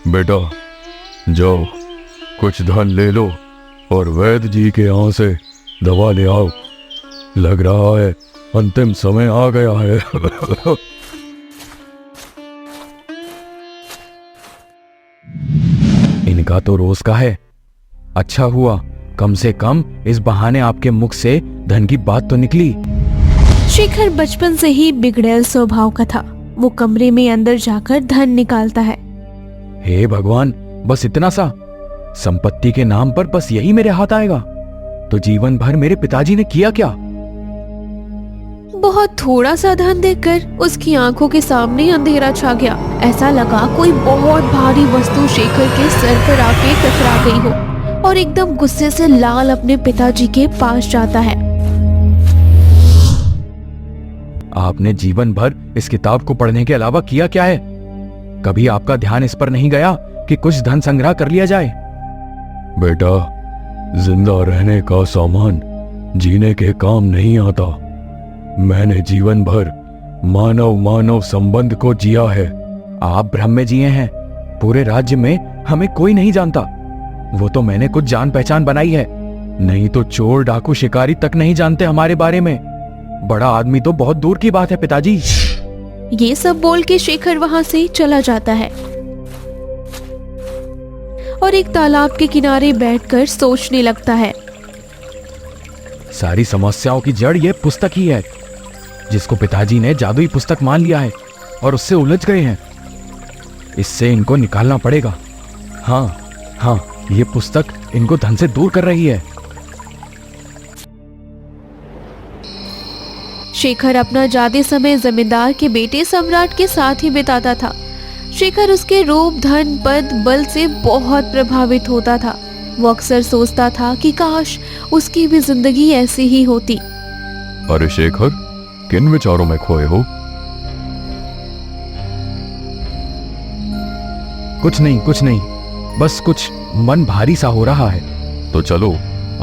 बेटा जाओ, कुछ धन ले लो और वैद्य जी के यहाँ से दवा ले आओ। लग रहा है अंतिम समय आ गया है। इनका तो रोज का है। अच्छा हुआ कम से कम इस बहाने आपके मुख से धन की बात तो निकली। शेखर बचपन से ही बिगड़ैल स्वभाव का था। वो कमरे में अंदर जाकर धन निकालता है। हे भगवान, बस इतना सा संपत्ति के नाम पर बस यही मेरे हाथ आएगा तो जीवन भर मेरे पिताजी ने किया क्या? बहुत थोड़ा सा धन देखकर उसकी आंखों के सामने अंधेरा छा गया। ऐसा लगा कोई बहुत भारी वस्तु शेखर के सर पर आके टकरा गई हो और एकदम गुस्से से लाल अपने पिताजी के पास जाता है। आपने जीवन भर इस किताब को पढ़ने के अलावा किया क्या है? कभी आपका ध्यान इस पर नहीं गया कि कुछ धन संग्रह कर लिया जाए? बेटा, जिंदा रहने का सामान जीने के काम नहीं आता। मैंने जीवन भर मानव मानव संबंध को जिया है। आप भ्रम में जिए हैं। पूरे राज्य में हमें कोई नहीं जानता। वो तो मैंने कुछ जान पहचान बनाई है, नहीं तो चोर डाकू शिकारी तक नहीं जानते हमारे बारे में। बड़ा आदमी तो बहुत दूर की बात है पिताजी। ये सब बोल के शेखर वहां से चला जाता है और एक तालाब के किनारे बैठकर सोचने लगता है। सारी समस्याओं की जड़ ये पुस्तक ही है, जिसको पिताजी ने जादुई पुस्तक मान लिया है और उससे उलझ गए हैं। इससे इनको निकालना पड़ेगा। हाँ, ये पुस्तक इनको धन से दूर कर रही है। शेखर अपना ज्यादा समय जमींदार के बेटे सम्राट के साथ ही बिताता था। शेखर उसके रूप, धन, पद, बल से बहुत प्रभावित होता था। वो अक्सर सोचता था कि काश उसकी भी जिंदगी ऐसी ही होती। अरे शेखर, किन विचारों में खोए हो? कुछ नहीं, बस कुछ मन भारी सा हो रहा है। तो चलो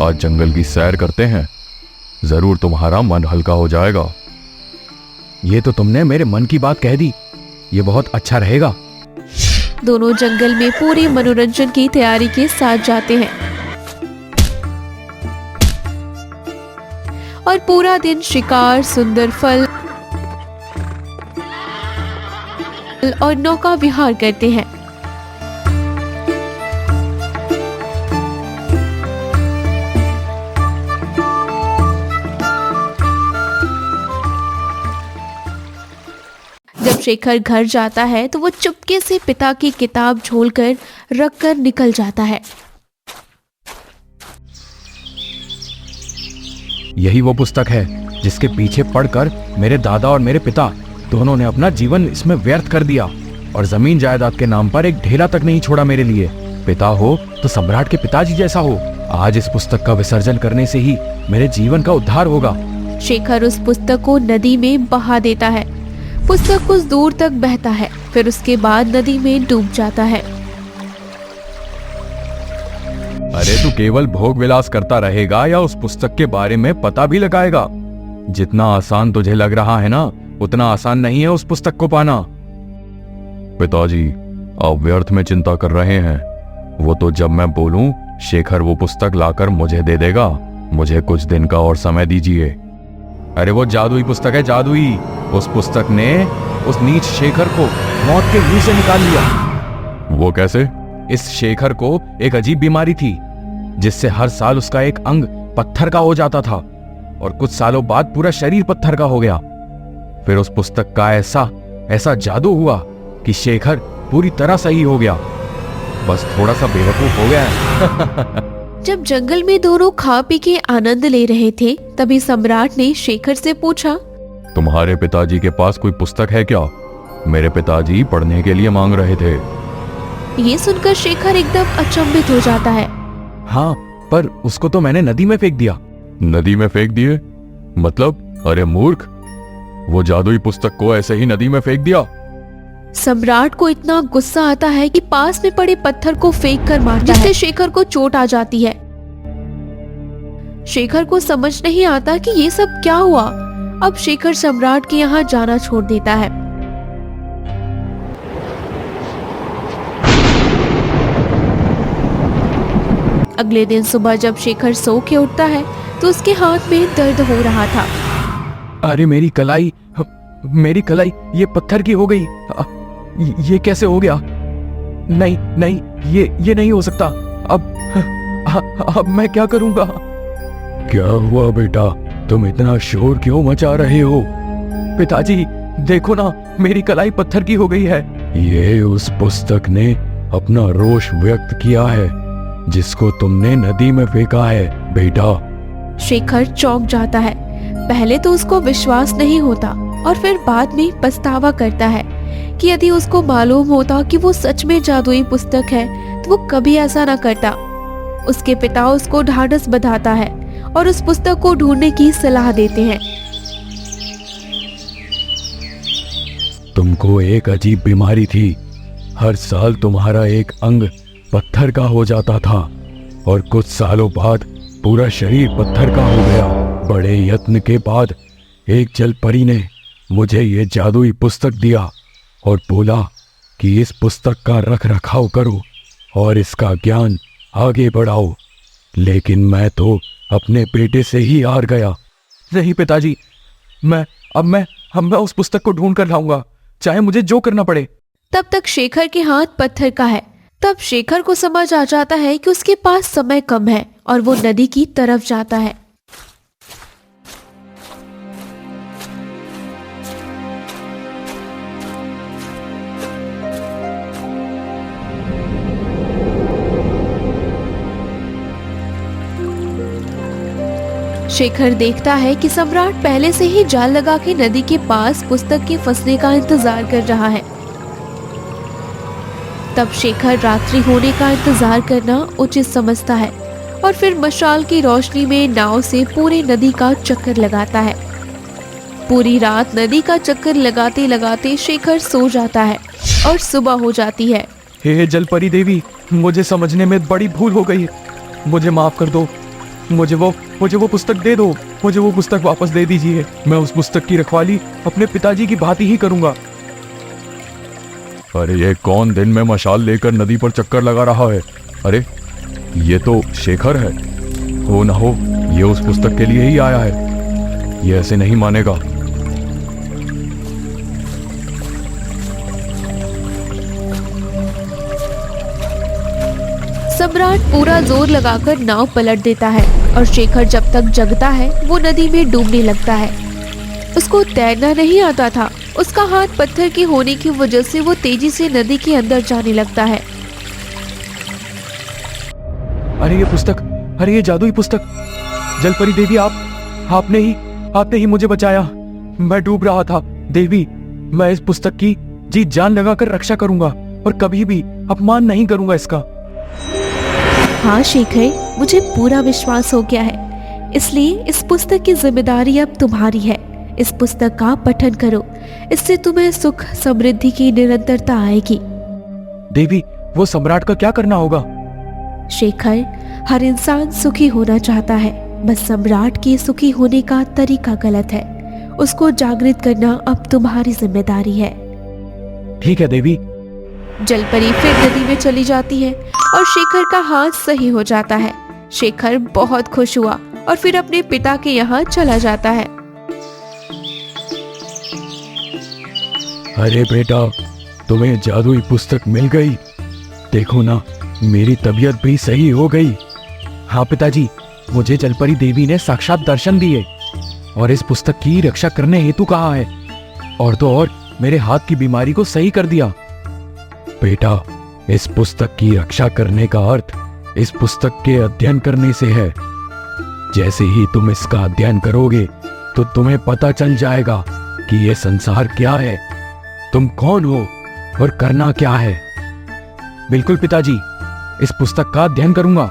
आज जंगल की सैर करते हैं, जरूर तुम्हारा मन हल्का हो जाएगा। ये तो तुमने मेरे मन की बात कह दी। ये बहुत अच्छा रहेगा। दोनों जंगल में पूरे मनोरंजन की तैयारी के साथ जाते हैं और पूरा दिन शिकार, सुंदर फल और नौका विहार करते हैं। जब शेखर घर जाता है तो वो चुपके से पिता की किताब झोलकर रखकर निकल जाता है। यही वो पुस्तक है जिसके पीछे पढ़कर मेरे दादा और मेरे पिता दोनों ने अपना जीवन इसमें व्यर्थ कर दिया और जमीन जायदाद के नाम पर एक ढेला तक नहीं छोड़ा मेरे लिए। पिता हो तो सम्राट के पिताजी जैसा हो। आज इस पुस्तक का विसर्जन करने से ही मेरे जीवन का उद्धार होगा। शेखर उस पुस्तक को नदी में बहा देता है। पुस्तक कुछ दूर तक बहता है, फिर उसके बाद नदी में डूब जाता है। अरे तू केवल भोग विलास करता रहेगा या उस पुस्तक के बारे में पता भी लगाएगा? जितना आसान तुझे लग रहा है ना, उतना आसान नहीं है उस पुस्तक को पाना। पिताजी, आप व्यर्थ में चिंता कर रहे हैं। वो तो जब मैं बोलूं शेखर वो पुस्तक लाकर मुझे दे देगा। मुझे कुछ दिन का और समय दीजिए। अरे वो जादुई पुस्तक है, जादुई। उस पुस्तक ने उस नीच शेखर को मौत के मुंह से निकाल लिया। वो कैसे? इस शेखर को एक अजीब बीमारी थी जिससे हर साल उसका एक अंग पत्थर का हो जाता था और कुछ सालों बाद पूरा शरीर पत्थर का हो गया। फिर उस पुस्तक का ऐसा जादू हुआ कि शेखर पूरी तरह सही हो गया। बस थोड़ा सा बेवकूफ हो गया है। जब जंगल में दोनों खा पी के आनंद ले रहे थे, तभी सम्राट ने शेखर से पूछा, तुम्हारे पिताजी के पास कोई पुस्तक है क्या? मेरे पिताजी पढ़ने के लिए मांग रहे थे। ये सुनकर शेखर एकदम अचंभित हो जाता है। हाँ, पर उसको तो मैंने नदी में फेंक दिया। नदी में फेंक दिए? मतलब? अरे मूर्ख, वो जादुई पुस्तक को ऐसे ही नदी में फेंक दिया? सम्राट को इतना गुस्सा आता है कि पास में पड़े पत्थर को फेंक कर मारता है, जिससे शेखर को चोट आ जाती है। शेखर को समझ नहीं आता कि ये सब क्या हुआ। अब शेखर सम्राट के यहाँ जाना छोड़ देता है। अगले दिन सुबह जब शेखर सो के उठता है तो उसके हाथ में दर्द हो रहा था। अरे मेरी कलाई, ये पत्थर की हो गई। ये कैसे हो गया? नहीं नहीं, ये नहीं हो सकता। अब मैं क्या करूंगा? क्या हुआ बेटा, तुम इतना शोर क्यों मचा रहे हो? पिताजी देखो ना, मेरी कलाई पत्थर की हो गई है। ये उस पुस्तक ने अपना रोष व्यक्त किया है जिसको तुमने नदी में फेंका है बेटा। शेखर चौंक जाता है। पहले तो उसको विश्वास नहीं होता और फिर बाद में पछतावा करता है कि यदि उसको मालूम होता कि वो सच में जादुई पुस्तक है तो वो कभी ऐसा ना करता। उसके पिता उसको ढाढ़स बंधाता है और उस पुस्तक को ढूंढने की सलाह देते हैं। तुमको एक अजीब बीमारी थी। हर साल तुम्हारा एक अंग पत्थर का हो जाता था और कुछ सालों बाद पूरा शरीर पत्थर का हो गया। बड़े यत्न के बाद एक जल परी ने मुझे ये जादुई पुस्तक दिया और बोला कि इस पुस्तक का रख रखाव करो और इसका ज्ञान आगे बढ़ाओ। लेकिन मैं तो अपने बेटे से ही हार गया। नहीं पिताजी, मैं उस पुस्तक को ढूंढ कर लाऊंगा, चाहे मुझे जो करना पड़े। तब तक शेखर के हाथ पत्थर का है। तब शेखर को समझ आ जाता है कि उसके पास समय कम है और वो नदी की तरफ जाता है। शेखर देखता है कि सम्राट पहले से ही जाल लगा के नदी के पास पुस्तक के फंसने का इंतजार कर रहा है। तब शेखर रात्रि होने का इंतजार करना उचित समझता है और फिर मशाल की रोशनी में नाव से पूरी नदी का चक्कर लगाता है। पूरी रात नदी का चक्कर लगाते लगाते शेखर सो जाता है और सुबह हो जाती है। हे जलपरी देवी, मुझे समझने में बड़ी भूल हो गई। मुझे माफ कर दो। मुझे वो पुस्तक दे दो। मुझे वो पुस्तक वापस दे दीजिए। मैं उस पुस्तक की रखवाली अपने पिताजी की भांति ही करूंगा। अरे ये कौन दिन में मशाल लेकर नदी पर चक्कर लगा रहा है? अरे ये तो शेखर है। हो ना हो ये उस पुस्तक के लिए ही आया है। ये ऐसे नहीं मानेगा। सम्राट पूरा जोर लगाकर नाव पलट देता है और शेखर जब तक जगता है वो नदी में डूबने लगता है। उसको तैरना नहीं आता था। उसका हाथ पत्थर के होने की वजह से वो तेजी से नदी के अंदर जाने लगता है। अरे ये पुस्तक, अरे ये जादुई पुस्तक। जलपरी देवी, आपने ही मुझे बचाया। मैं डूब रहा था। देवी, मैं इस पुस्तक की जी जान लगाकर रक्षा करूंगा और कभी भी अपमान नहीं करूंगा इसका। हाँ शेखर, मुझे पूरा विश्वास हो गया है, इसलिए इस पुस्तक की जिम्मेदारी अब तुम्हारी है। इस पुस्तक का पठन करो, इससे तुम्हें सुख समृद्धि की निरंतरता आएगी। देवी, वो सम्राट का क्या करना होगा? शेखर, हर इंसान सुखी होना चाहता है, बस सम्राट के सुखी होने का तरीका गलत है। उसको जागृत करना अब तुम्हारी जिम्मेदारी है। ठीक है देवी। जलपरी फिर नदी में चली जाती है और शेखर का हाथ सही हो जाता है। शेखर बहुत खुश हुआ और फिर अपने पिता के यहाँ चला जाता है। अरे बेटा, तुम्हें जादुई पुस्तक मिल गई। देखो ना, मेरी तबीयत भी सही हो गई। हाँ पिताजी, मुझे जलपरी देवी ने साक्षात दर्शन दिए और इस पुस्तक की रक्षा करने हेतु कहा है, और तो और मेरे हाथ की बीमारी को सही कर दिया। बेटा, इस पुस्तक की रक्षा करने का अर्थ इस पुस्तक के अध्ययन करने से है। जैसे ही तुम इसका अध्ययन करोगे तो तुम्हें पता चल जाएगा कि ये संसार क्या है, तुम कौन हो और करना क्या है। बिल्कुल पिताजी, इस पुस्तक का अध्ययन करूंगा।